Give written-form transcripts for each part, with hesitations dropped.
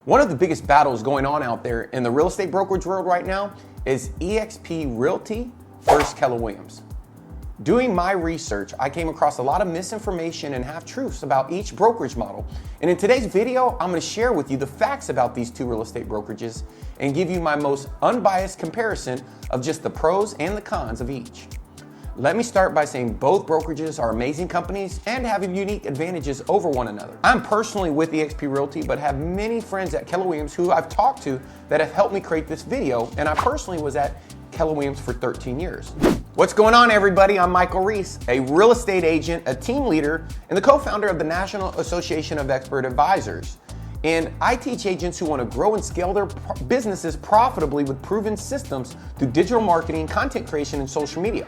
One of the biggest battles going on out there in the real estate brokerage world right now is eXp Realty versus Keller Williams. Doing my research, I came across a lot of misinformation and half-truths about each brokerage model. And in today's video, I'm going to share with you the facts about these two real estate brokerages and give you my most unbiased comparison of just the pros and the cons of each. Let me start by saying both brokerages are amazing companies and have unique advantages over one another. I'm personally with eXp Realty, but have many friends at Keller Williams who I've talked to that have helped me create this video, and I personally was at Keller Williams for 13 years. What's going on, everybody? I'm Michael Reese, a real estate agent, a team leader, and the co-founder of the National Association of Expert Advisors. And I teach agents who want to grow and scale their businesses profitably with proven systems through digital marketing, content creation, and social media.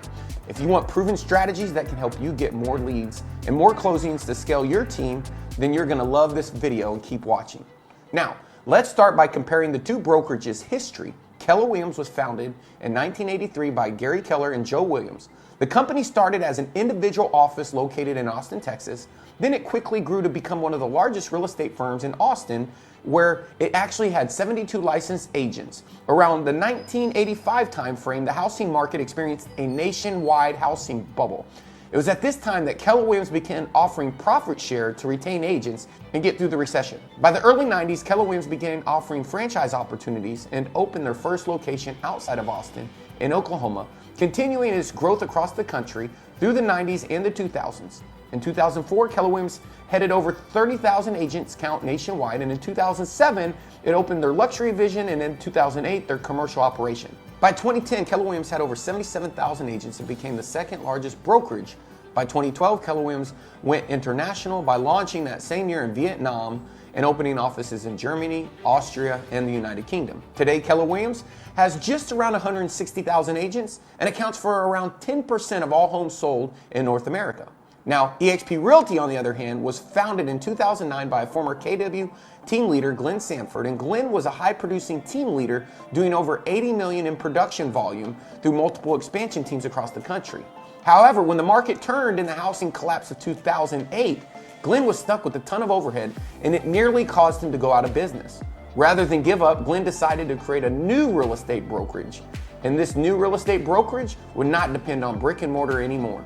If you want proven strategies that can help you get more leads and more closings to scale your team, then you're going to love this video and keep watching. Now, let's start by comparing the two brokerages' history. Keller Williams was founded in 1983 by Gary Keller and Joe Williams. The company started as an individual office located in Austin, Texas. Then it quickly grew to become one of the largest real estate firms in Austin, where it actually had 72 licensed agents. Around the 1985 timeframe, the housing market experienced a nationwide housing bubble. It was at this time that Keller Williams began offering profit share to retain agents and get through the recession. By the early 90s, Keller Williams began offering franchise opportunities and opened their first location outside of Austin in Oklahoma, continuing its growth across the country through the 90s and the 2000s. In 2004, Keller Williams headed over 30,000 agents count nationwide, and in 2007, it opened their luxury division, and in 2008, their commercial operation. By 2010, Keller Williams had over 77,000 agents and became the second largest brokerage. By 2012, Keller Williams went international by launching that same year in Vietnam and opening offices in Germany, Austria, and the United Kingdom. Today, Keller Williams has just around 160,000 agents and accounts for around 10% of all homes sold in North America. Now, eXp Realty, on the other hand, was founded in 2009 by a former KW team leader, Glenn Sanford, and Glenn was a high-producing team leader doing over $80 million in production volume through multiple expansion teams across the country. However, when the market turned in the housing collapse of 2008, Glenn was stuck with a ton of overhead, and it nearly caused him to go out of business. Rather than give up, Glenn decided to create a new real estate brokerage, and this new real estate brokerage would not depend on brick and mortar anymore.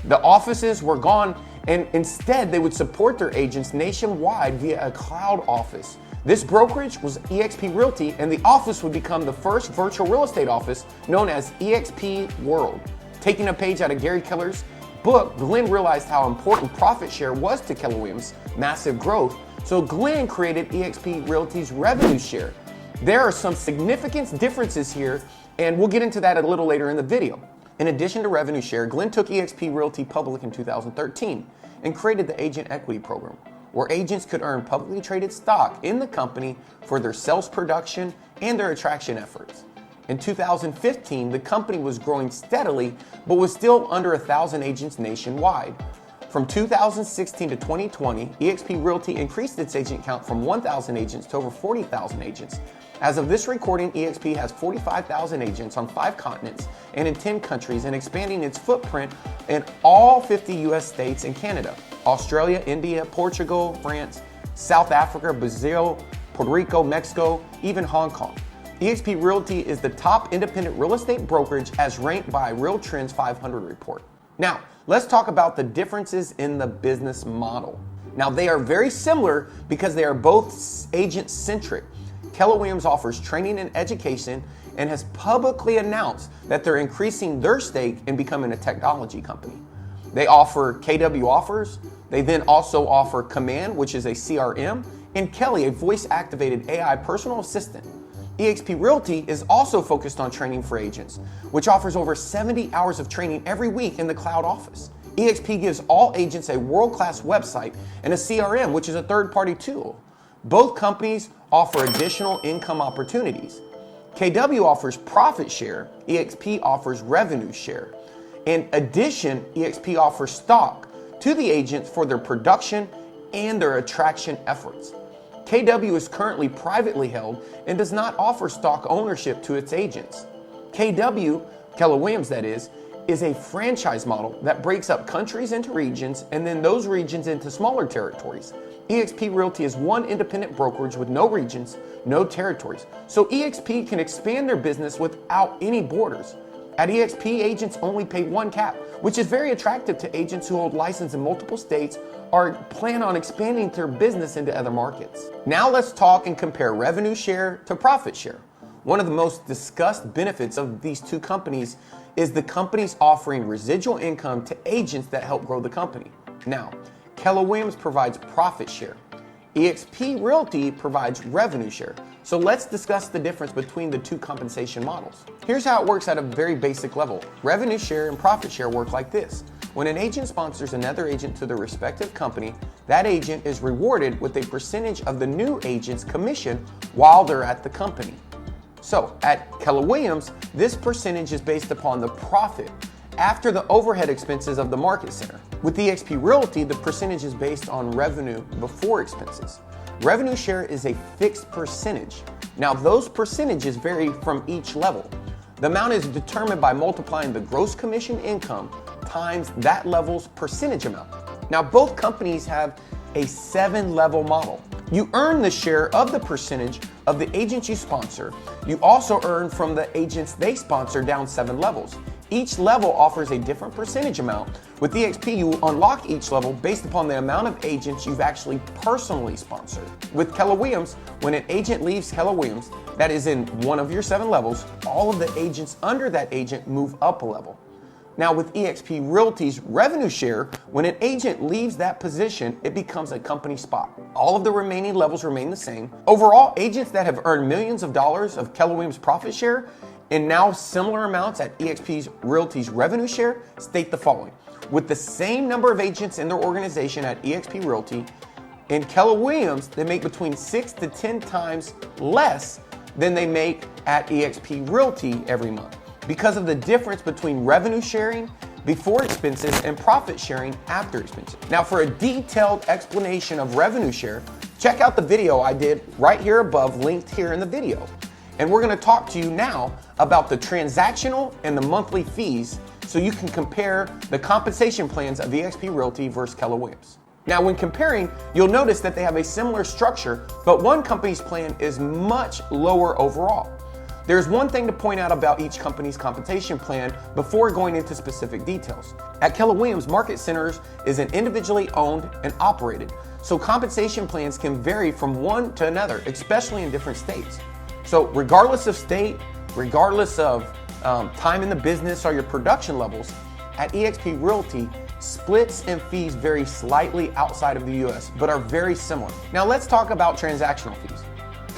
The offices were gone, and instead they would support their agents nationwide via a cloud office. This brokerage was eXp Realty, and the office would become the first virtual real estate office known as eXp World. Taking a page out of Gary Keller's book, Glenn realized how important profit share was to Keller Williams' massive growth, so Glenn created eXp Realty's revenue share. There are some significant differences here, and we'll get into that a little later in the video. In addition to revenue share, Glenn took eXp Realty public in 2013 and created the Agent Equity Program, where agents could earn publicly traded stock in the company for their sales production and their attraction efforts. In 2015, the company was growing steadily, but was still under 1,000 agents nationwide. From 2016 to 2020, eXp Realty increased its agent count from 1,000 agents to over 40,000 agents. As of this recording, eXp has 45,000 agents on 5 continents and in 10 countries, and expanding its footprint in all 50 US states and Canada, Australia, India, Portugal, France, South Africa, Brazil, Puerto Rico, Mexico, even Hong Kong. eXp Realty is the top independent real estate brokerage as ranked by Real Trends 500 report. Now, let's talk about the differences in the business model. Now, they are very similar because they are both agent-centric. Keller Williams offers training and education and has publicly announced that they're increasing their stake in becoming a technology company. They offer KW offers. They then also offer Command, which is a CRM, and Kelly, a voice-activated AI personal assistant. eXp Realty is also focused on training for agents, which offers over 70 hours of training every week in the cloud office. eXp gives all agents a world-class website and a CRM, which is a third-party tool. Both companies offer additional income opportunities. KW offers profit share, eXp offers revenue share. In addition, eXp offers stock to the agents for their production and their attraction efforts. KW is currently privately held and does not offer stock ownership to its agents. KW, Keller Williams that is a franchise model that breaks up countries into regions and then those regions into smaller territories. eXp Realty is one independent brokerage with no regions, no territories. So eXp can expand their business without any borders. At eXp, agents only pay one cap, which is very attractive to agents who hold license in multiple states or plan on expanding their business into other markets. Now let's talk and compare revenue share to profit share. One of the most discussed benefits of these two companies is the companies offering residual income to agents that help grow the company. Now, Keller Williams provides profit share. eXp Realty provides revenue share. So let's discuss the difference between the two compensation models. Here's how it works at a very basic level. Revenue share and profit share work like this. When an agent sponsors another agent to their respective company, that agent is rewarded with a percentage of the new agent's commission while they're at the company. So at Keller Williams, this percentage is based upon the profit after the overhead expenses of the market center. With eXp Realty, the percentage is based on revenue before expenses. Revenue share is a fixed percentage. Now, those percentages vary from each level. The amount is determined by multiplying the gross commission income times that level's percentage amount. Now, both companies have a 7-level model. You earn the share of the percentage of the agents you sponsor. You also earn from the agents they sponsor down 7 levels. Each level offers a different percentage amount. With eXp, you unlock each level based upon the amount of agents you've actually personally sponsored. With Keller Williams, when an agent leaves Keller Williams, that is in one of your 7 levels, all of the agents under that agent move up a level. Now with eXp Realty's revenue share, when an agent leaves that position, it becomes a company spot. All of the remaining levels remain the same. Overall, agents that have earned millions of dollars of Keller Williams profit share and now similar amounts at eXp Realty's revenue share state the following. With the same number of agents in their organization at eXp Realty, in Keller Williams, they make between 6 to 10 times less than they make at eXp Realty every month, because of the difference between revenue sharing before expenses and profit sharing after expenses. Now, for a detailed explanation of revenue share, check out the video I did right here above, linked here in the video. And we're going to talk to you now about the transactional and the monthly fees so you can compare the compensation plans of eXp Realty versus Keller Williams. Now, when comparing, you'll notice that they have a similar structure, but one company's plan is much lower overall. There's one thing to point out about each company's compensation plan before going into specific details. At Keller Williams, Market Centers is an individually owned and operated, so compensation plans can vary from one to another, especially in different states. So regardless of state, regardless of time in the business or your production levels, at eXp Realty, splits and fees vary slightly outside of the US, but are very similar. Now let's talk about transactional fees.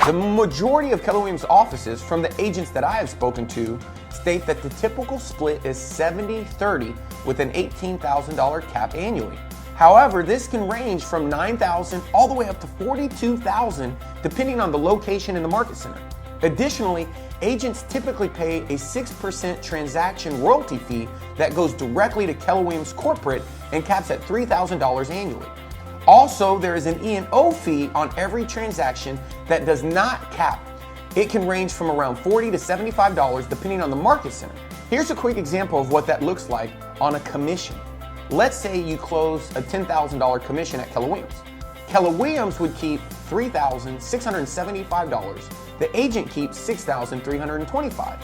The majority of Keller Williams offices, from the agents that I have spoken to, state that the typical split is 70-30 with an $18,000 cap annually. However, this can range from $9,000 all the way up to $42,000 depending on the location in the market center. Additionally, agents typically pay a 6% transaction royalty fee that goes directly to Keller Williams corporate and caps at $3,000 annually. Also, there is an E&O fee on every transaction that does not cap. It can range from around $40 to $75 depending on the market center. Here's a quick example of what that looks like on a commission. Let's say you close a $10,000 commission at Keller Williams. Keller Williams would keep $3,675. The agent keeps $6,325.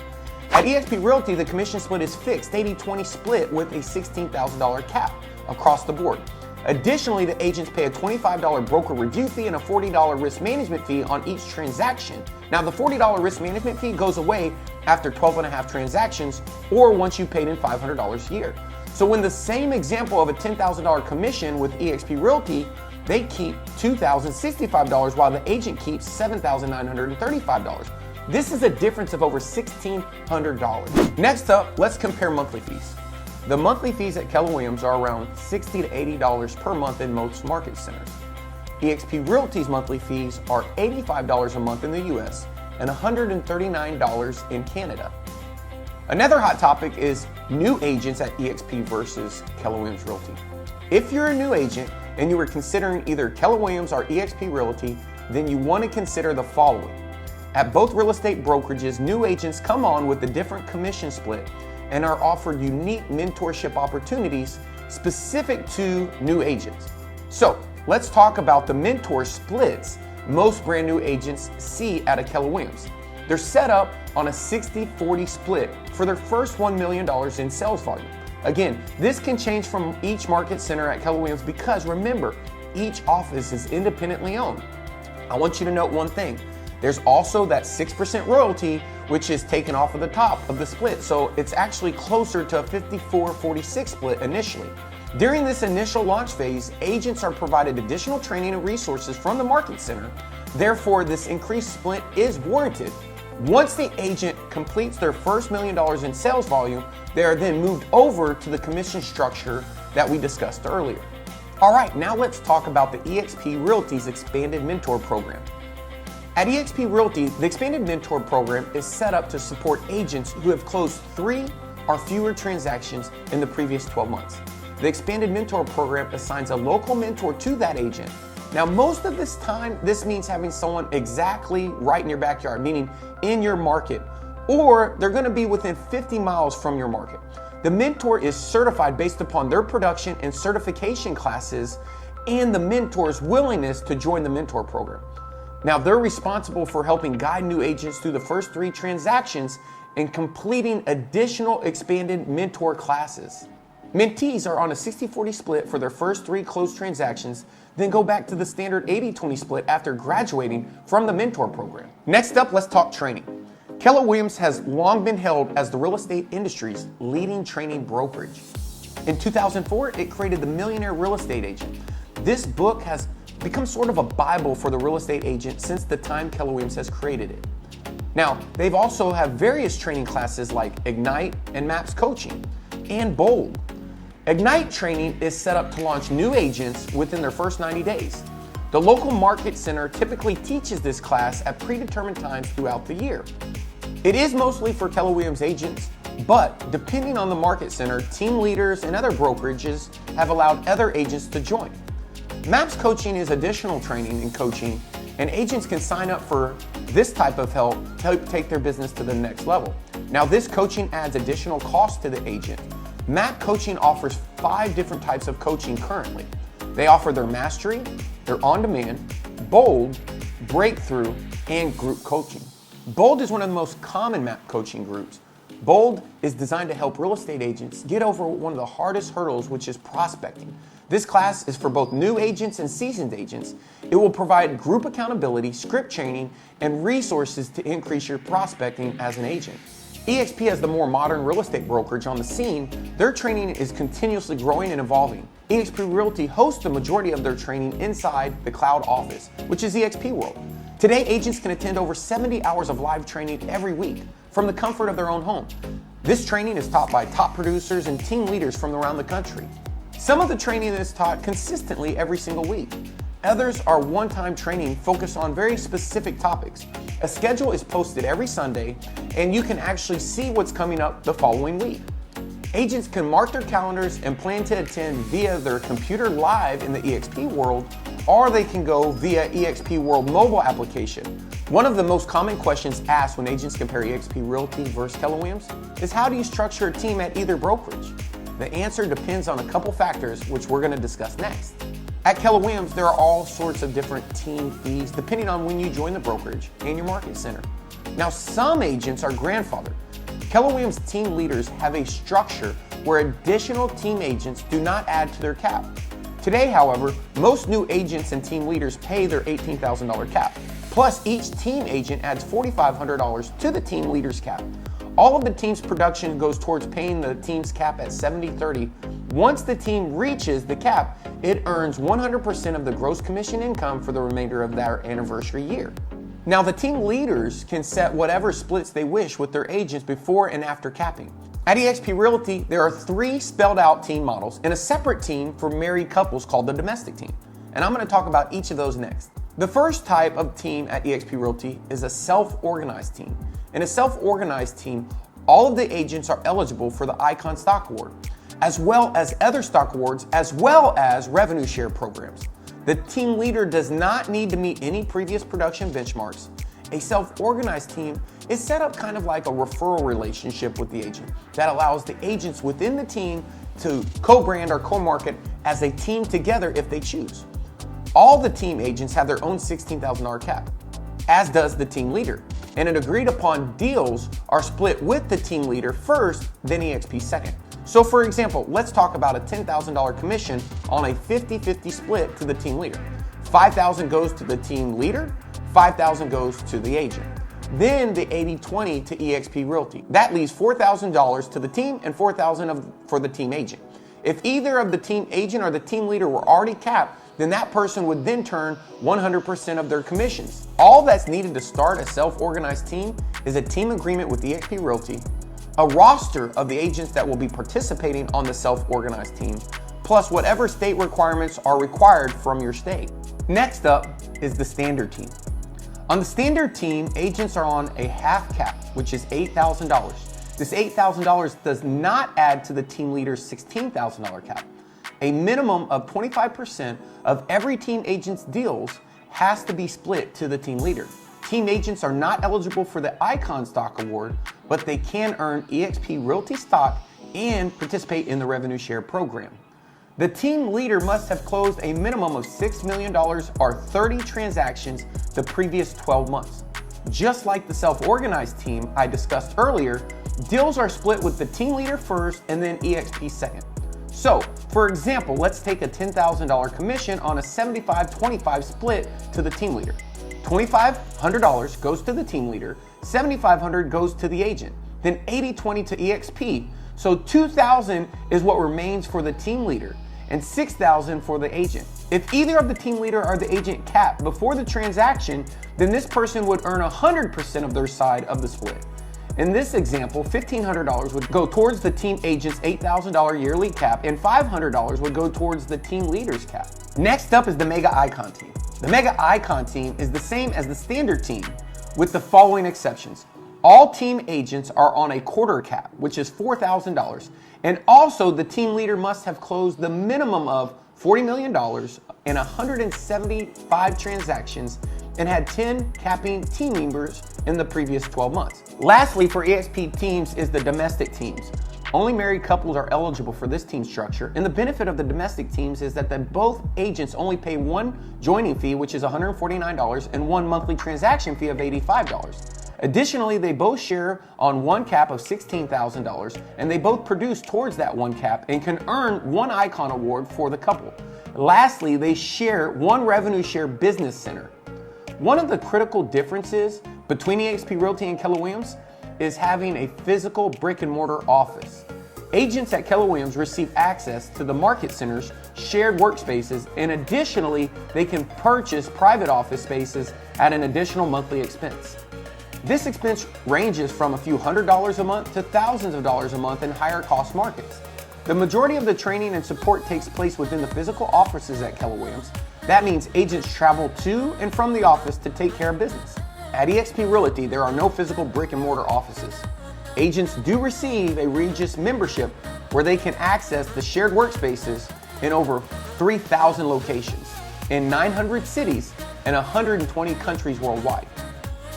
At eXp Realty, the commission split is fixed, 80-20 split with a $16,000 cap across the board. Additionally, the agents pay a $25 broker review fee and a $40 risk management fee on each transaction. Now, the $40 risk management fee goes away after 12.5 transactions or once you've paid in $500 a year. So in the same example of a $10,000 commission with eXp Realty, they keep $2,065 while the agent keeps $7,935. This is a difference of over $1,600. Next up, let's compare monthly fees. The monthly fees at Keller Williams are around $60 to $80 per month in most market centers. eXp Realty's monthly fees are $85 a month in the US and $139 in Canada. Another hot topic is new agents at eXp versus Keller Williams Realty. If you're a new agent and you are considering either Keller Williams or eXp Realty, then you want to consider the following. At both real estate brokerages, new agents come on with a different commission split and are offered unique mentorship opportunities specific to new agents. So let's talk about the mentor splits most brand new agents see at a Keller Williams. They're set up on a 60-40 split for their first $1 million in sales volume. Again, this can change from each market center at Keller Williams because remember, each office is independently owned. I want you to note one thing. There's also that 6% royalty, which is taken off of the top of the split. So it's actually closer to a 54-46 split initially. During this initial launch phase, agents are provided additional training and resources from the market center. Therefore, this increased split is warranted. Once the agent completes their first $1 million in sales volume, they are then moved over to the commission structure that we discussed earlier. All right, now let's talk about the eXp Realty's expanded mentor program. At eXp Realty, the expanded mentor program is set up to support agents who have closed 3 or fewer transactions in the previous 12 months. The expanded mentor program assigns a local mentor to that agent. Now, most of this time, this means having someone exactly right in your backyard, meaning in your market, or they're going to be within 50 miles from your market. The mentor is certified based upon their production and certification classes and the mentor's willingness to join the mentor program. Now, they're responsible for helping guide new agents through the first 3 transactions and completing additional expanded mentor classes. Mentees are on a 60-40 split for their first 3 closed transactions, then go back to the standard 80-20 split after graduating from the mentor program. Next up, let's talk training. Keller Williams has long been held as the real estate industry's leading training brokerage. In 2004, it created the Millionaire Real Estate Agent. This book has become sort of a Bible for the real estate agent since the time Keller Williams has created it. Now, they've also have various training classes like Ignite and MAPS Coaching and Bold. Ignite training is set up to launch new agents within their first 90 days. The local market center typically teaches this class at predetermined times throughout the year. It is mostly for Keller Williams agents, but depending on the market center, team leaders and other brokerages have allowed other agents to join. MAPS Coaching is additional training and coaching, and agents can sign up for this type of help to help take their business to the next level. Now, this coaching adds additional cost to the agent. MAP Coaching offers 5 different types of coaching currently. They offer their mastery, their on-demand, bold, breakthrough, and group coaching. Bold is one of the most common MAP coaching groups. Bold is designed to help real estate agents get over one of the hardest hurdles, which is prospecting. This class is for both new agents and seasoned agents. It will provide group accountability, script training, and resources to increase your prospecting as an agent. eXp as the more modern real estate brokerage on the scene, their training is continuously growing and evolving. eXp Realty hosts the majority of their training inside the cloud office, which is eXp World. Today, agents can attend over 70 hours of live training every week from the comfort of their own home. This training is taught by top producers and team leaders from around the country. Some of the training is taught consistently every single week. Others are one-time training focused on very specific topics. A schedule is posted every Sunday, and you can actually see what's coming up the following week. Agents can mark their calendars and plan to attend via their computer live in the eXp World, or they can go via eXp World mobile application. One of the most common questions asked when agents compare eXp Realty versus Keller Williams is, how do you structure a team at either brokerage? The answer depends on a couple factors, which we're going to discuss next. At Keller Williams, there are all sorts of different team fees depending on when you join the brokerage and your market center. Now, some agents are grandfathered. Keller Williams team leaders have a structure where additional team agents do not add to their cap. Today, however, most new agents and team leaders pay their $18,000 cap. Plus, each team agent adds $4,500 to the team leader's cap. All of the team's production goes towards paying the team's cap at 70-30. Once the team reaches the cap, it earns 100% of the gross commission income for the remainder of their anniversary year. Now, the team leaders can set whatever splits they wish with their agents before and after capping. At eXp Realty, there are 3 spelled out team models and a separate team for married couples called the domestic team. And I'm going to talk about each of those next. The first type of team at eXp Realty is a self-organized team. In a self-organized team, all of the agents are eligible for the Icon Stock Award, as well as other stock awards, as well as revenue share programs. The team leader does not need to meet any previous production benchmarks. A self-organized team is set up kind of like a referral relationship with the agent that allows the agents within the team to co-brand or co-market as a team together if they choose. All the team agents have their own $16,000 cap, as does the team leader. And an agreed upon deals are split with the team leader first, then eXp second. So for example, let's talk about a $10,000 commission on a 50-50 split to the team leader. $5,000 goes to the team leader, $5,000 goes to the agent. Then the 80-20 to eXp Realty. That leaves $4,000 to the team and $4,000 for the team agent. If either of the team agent or the team leader were already capped, then that person would then turn 100% of their commissions. All that's needed to start a self-organized team is a team agreement with eXp Realty, a roster of the agents that will be participating on the self-organized team, plus whatever state requirements are required from your state. Next up is the standard team. On the standard team, agents are on a half cap, which is $8,000. This $8,000 does not add to the team leader's $16,000 cap. A minimum of 25% of every team agent's deals has to be split to the team leader. Team agents are not eligible for the Icon Stock Award, but they can earn eXp Realty stock and participate in the revenue share program. The team leader must have closed a minimum of $6 million or 30 transactions the previous 12 months. Just like the self-organized team I discussed earlier, deals are split with the team leader first and then eXp second. So, for example, let's take a $10,000 commission on a 75-25 split to the team leader. $2,500 goes to the team leader, $7,500 goes to the agent, then 80-20 to eXp. So $2,000 is what remains for the team leader and $6,000 for the agent. If either of the team leader or the agent capped before the transaction, then this person would earn 100% of their side of the split. In this example, $1,500 would go towards the team agent's $8,000 yearly cap and $500 would go towards the team leader's cap. Next up is the Mega Icon team. The Mega Icon team is the same as the standard team with the following exceptions. All team agents are on a quarter cap, which is $4,000. And also the team leader must have closed the minimum of $40 million and 175 transactions and had 10 capping team members in the previous 12 months. Lastly, for eXp teams is the domestic teams. Only married couples are eligible for this team structure, and the benefit of the domestic teams is that both agents only pay one joining fee, which is $149, and one monthly transaction fee of $85. Additionally, they both share on one cap of $16,000, and they both produce towards that one cap and can earn one Icon Award for the couple. Lastly, they share one revenue share business center. One of the critical differences between eXp Realty and Keller Williams is having a physical brick and mortar office. Agents at Keller Williams receive access to the market centers, shared workspaces, and additionally, they can purchase private office spaces at an additional monthly expense. This expense ranges from a few $100s a month to thousands of dollars a month in higher cost markets. The majority of the training and support takes place within the physical offices at Keller Williams. That means agents travel to and from the office to take care of business. At eXp Realty, there are no physical brick and mortar offices. Agents do receive a Regis membership where they can access the shared workspaces in over 3,000 locations in 900 cities and 120 countries worldwide.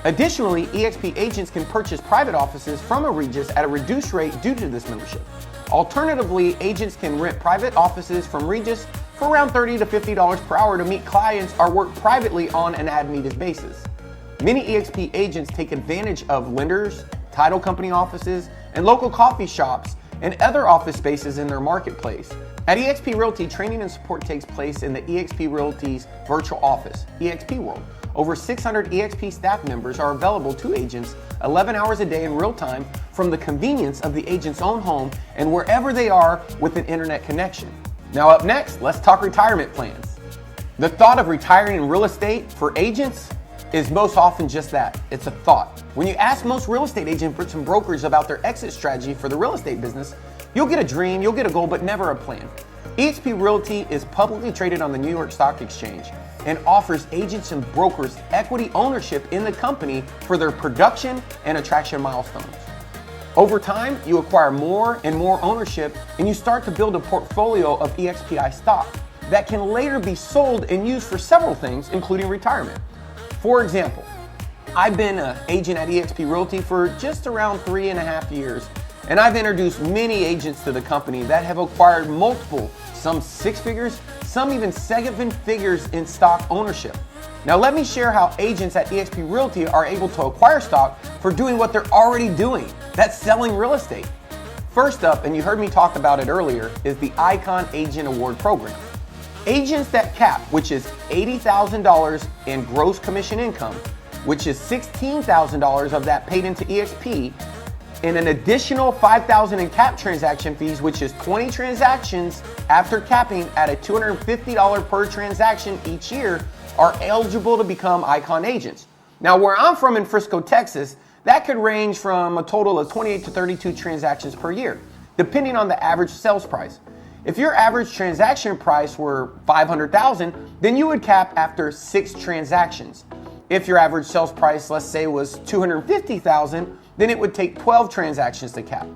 Additionally, eXp agents can purchase private offices from a Regis at a reduced rate due to this membership. Alternatively, agents can rent private offices from Regis for around $30 to $50 per hour to meet clients or work privately on an as-needed basis. Many eXp agents take advantage of lenders, title company offices, and local coffee shops and other office spaces in their marketplace. At eXp Realty, training and support takes place in the eXp Realty's virtual office, eXp World. Over 600 eXp staff members are available to agents 11 hours a day in real time from the convenience of the agent's own home and wherever they are with an internet connection. Now up next, let's talk retirement plans. The thought of retiring in real estate for agents is most often just that. It's a thought. When you ask most real estate agents and brokers about their exit strategy for the real estate business, you'll get a dream, you'll get a goal, but never a plan. eXp Realty is publicly traded on the New York Stock Exchange and offers agents and brokers equity ownership in the company for their production and attraction milestones. Over time, you acquire more and more ownership and you start to build a portfolio of EXPI stock that can later be sold and used for several things, including retirement. For example, I've been an agent at eXp Realty for just around 3.5 years, and I've introduced many agents to the company that have acquired multiple, some 6 figures, some even 7 figures in stock ownership. Now let me share how agents at eXp Realty are able to acquire stock for doing what they're already doing. That's selling real estate. First up, and you heard me talk about it earlier, is the Icon Agent Award Program. Agents that cap, which is $80,000 in gross commission income, which is $16,000 of that paid into eXp, and an additional $5,000 in cap transaction fees, which is 20 transactions after capping at a $250 per transaction each year, are eligible to become Icon agents. Now, where I'm from in Frisco, Texas, that could range from a total of 28 to 32 transactions per year, depending on the average sales price. If your average transaction price were $500,000, then you would cap after 6 transactions. If your average sales price, let's say, was $250,000, then it would take 12 transactions to cap.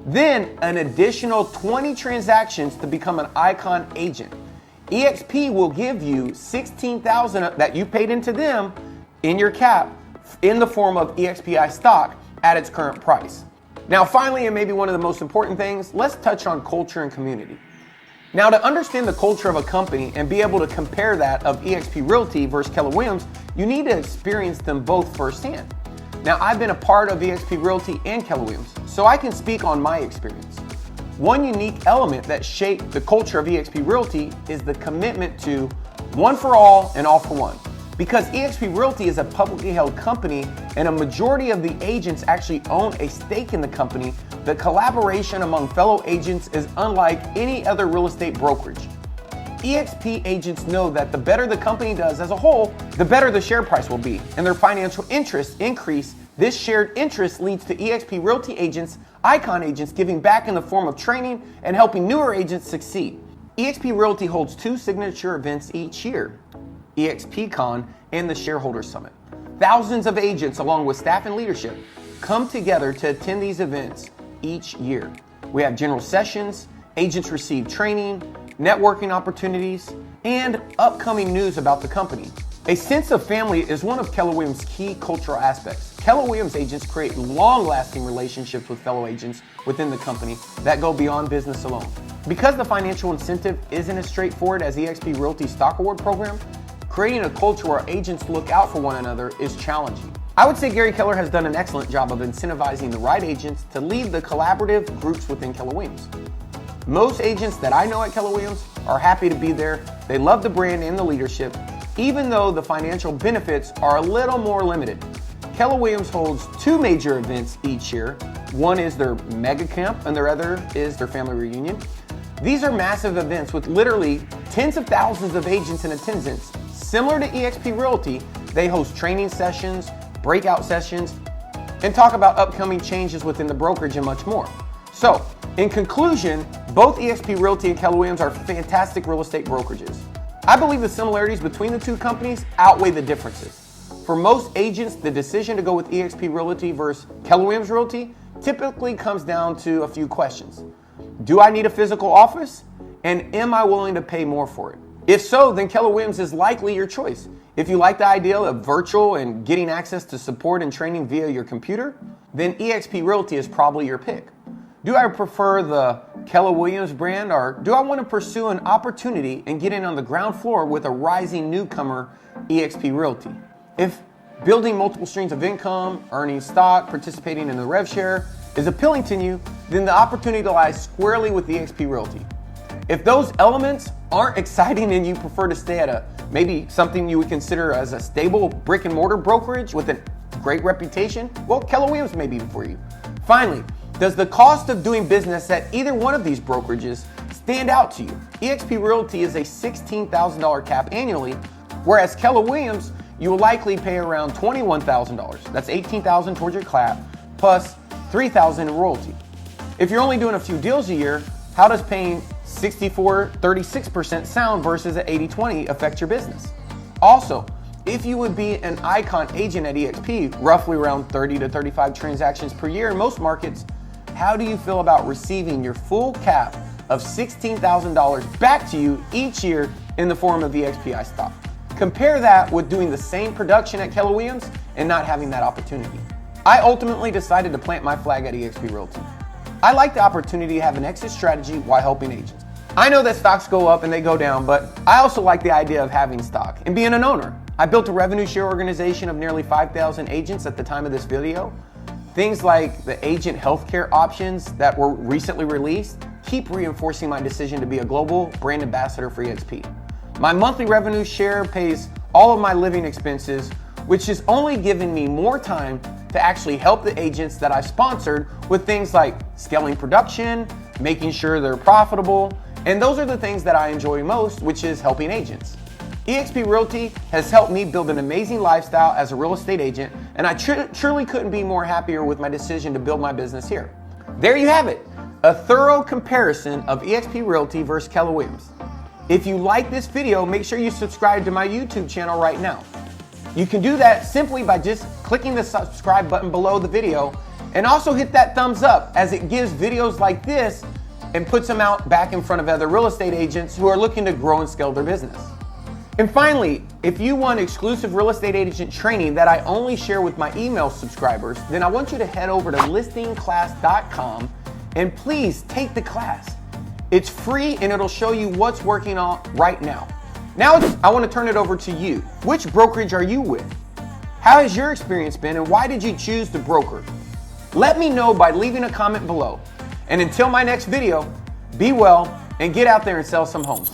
Then an additional 20 transactions to become an Icon agent. eXp will give you $16,000 that you paid into them in your cap in the form of EXPI stock at its current price. Now finally, and maybe one of the most important things, let's touch on culture and community. Now, to understand the culture of a company and be able to compare that of eXp Realty versus Keller Williams, you need to experience them both firsthand. Now, I've been a part of eXp Realty and Keller Williams, so I can speak on my experience. One unique element that shaped the culture of eXp Realty is the commitment to one for all and all for one. Because eXp Realty is a publicly held company and a majority of the agents actually own a stake in the company, the collaboration among fellow agents is unlike any other real estate brokerage. eXp agents know that the better the company does as a whole, the better the share price will be, and their financial interests increase. This shared interest leads to eXp Realty agents, Icon agents, giving back in the form of training and helping newer agents succeed. eXp Realty holds 2 signature events each year, eXpCon and the Shareholder Summit. Thousands of agents, along with staff and leadership, come together to attend these events each year. We have general sessions, agents receive training, networking opportunities, and upcoming news about the company. A sense of family is one of Keller Williams' key cultural aspects. Keller Williams agents create long-lasting relationships with fellow agents within the company that go beyond business alone. Because the financial incentive isn't as straightforward as eXp Realty's Stock Award program, creating a culture where agents look out for one another is challenging. I would say Gary Keller has done an excellent job of incentivizing the right agents to lead the collaborative groups within Keller Williams. Most agents that I know at Keller Williams are happy to be there. They love the brand and the leadership, even though the financial benefits are a little more limited. Keller Williams holds 2 major events each year. One is their mega camp and their other is their family reunion. These are massive events with literally tens of thousands of agents in attendance. Similar to eXp Realty, they host training sessions, breakout sessions, and talk about upcoming changes within the brokerage and much more. So, in conclusion, both eXp Realty and Keller Williams are fantastic real estate brokerages. I believe the similarities between the 2 companies outweigh the differences. For most agents, the decision to go with eXp Realty versus Keller Williams Realty typically comes down to a few questions. Do I need a physical office? And am I willing to pay more for it? If so, then Keller Williams is likely your choice. If you like the idea of virtual and getting access to support and training via your computer, then eXp Realty is probably your pick. Do I prefer the Keller Williams brand, or do I want to pursue an opportunity and get in on the ground floor with a rising newcomer, eXp Realty? If building multiple streams of income, earning stock, participating in the rev share is appealing to you, then the opportunity lies squarely with eXp Realty. If those elements aren't exciting and you prefer to stay at maybe something you would consider as a stable brick and mortar brokerage with a great reputation, well, Keller Williams may be for you. Finally, does the cost of doing business at either one of these brokerages stand out to you? eXp Realty is a $16,000 cap annually, whereas Keller Williams, you will likely pay around $21,000. That's $18,000 towards your cap, plus $3,000 in royalty. If you're only doing a few deals a year, how does paying 64-36% sound versus an 80-20 affect your business? Also, if you would be an Icon agent at eXp, roughly around 30 to 35 transactions per year in most markets, how do you feel about receiving your full cap of $16,000 back to you each year in the form of eXPI stock? Compare that with doing the same production at Keller Williams and not having that opportunity. I ultimately decided to plant my flag at eXp Realty. I like the opportunity to have an exit strategy while helping agents. I know that stocks go up and they go down, but I also like the idea of having stock and being an owner. I built a revenue share organization of nearly 5,000 agents at the time of this video. Things like the agent healthcare options that were recently released keep reinforcing my decision to be a global brand ambassador for eXp. My monthly revenue share pays all of my living expenses, which is only giving me more time to actually help the agents that I've sponsored with things like scaling production, making sure they're profitable, and those are the things that I enjoy most, which is helping agents. eXp Realty has helped me build an amazing lifestyle as a real estate agent, and I truly couldn't be more happier with my decision to build my business here. There you have it, a thorough comparison of eXp Realty versus Keller Williams. If you like this video, make sure you subscribe to my YouTube channel right now. You can do that simply by just clicking the subscribe button below the video, and also hit that thumbs up, as it gives videos like this and puts them out back in front of other real estate agents who are looking to grow and scale their business. And finally, if you want exclusive real estate agent training that I only share with my email subscribers, then I want you to head over to listingclass.com and please take the class. It's free and it'll show you what's working on right now. Now I want to turn it over to you. Which brokerage are you with? How has your experience been and why did you choose to broker? Let me know by leaving a comment below. And until my next video, be well and get out there and sell some homes.